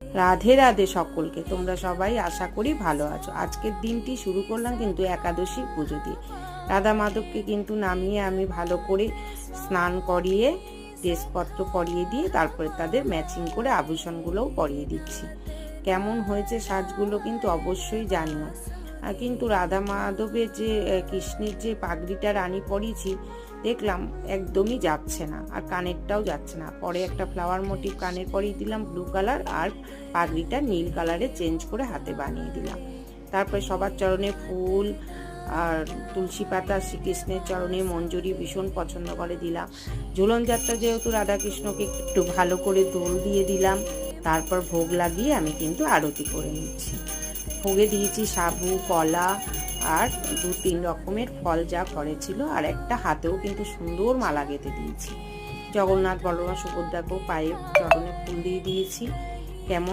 রাধে রাধে সকলকে। তোমরা সবাই আশা করি ভালো আছো। আজকের দিনটি শুরু করলাম কিন্তু একাদশী পুজো দিয়ে। রাধা মাধবকে কিন্তু নামিয়ে আমি ভালো করে স্নান করিয়ে ড্রেসপত্র পরিয়ে দিয়ে তারপরে তাদের ম্যাচিং করে আভূষণগুলোও পরিয়ে দিচ্ছি। কেমন হয়েছে সাজগুলো কিন্তু অবশ্যই জানিও। কিন্তু রাধা মাধবের যে কৃষ্ণের যে পাগড়িটা রানী পরিয়েছি দেখলাম একদমই যাচ্ছে না, আর কানেরটাও যাচ্ছে না। পরে একটা ফ্লাওয়ার মোটিভ কানের পরিয়ে দিলাম ব্লু কালার, আর পাগড়িটা নীল কালারে চেঞ্জ করে হাতে বানিয়ে দিলাম। তারপরে সবার চরণে ফুল আর তুলসী পাতা, শ্রীকৃষ্ণের চরণে মঞ্জুরি ভীষণ পছন্দ করে দিলাম। ঝুলন যাত্রা যেহেতু রাধাকৃষ্ণকে একটু ভালো করে দোল দিয়ে দিলাম। তারপর ভোগ লাগিয়ে আমি কিন্তু আরতি করে নিচ্ছি। ভোগে দিয়েছি সাবু, কলা আর 2-3 রকমের ফল যা করেছিল, আর একটা হাতেও কিন্তু সুন্দর মালা গেঁথে দিয়েছি। জগন্নাথ, বলরাম, সুভদ্রাকেও পায়ে চরণে ফুল দিয়ে দিয়েছি। কেমন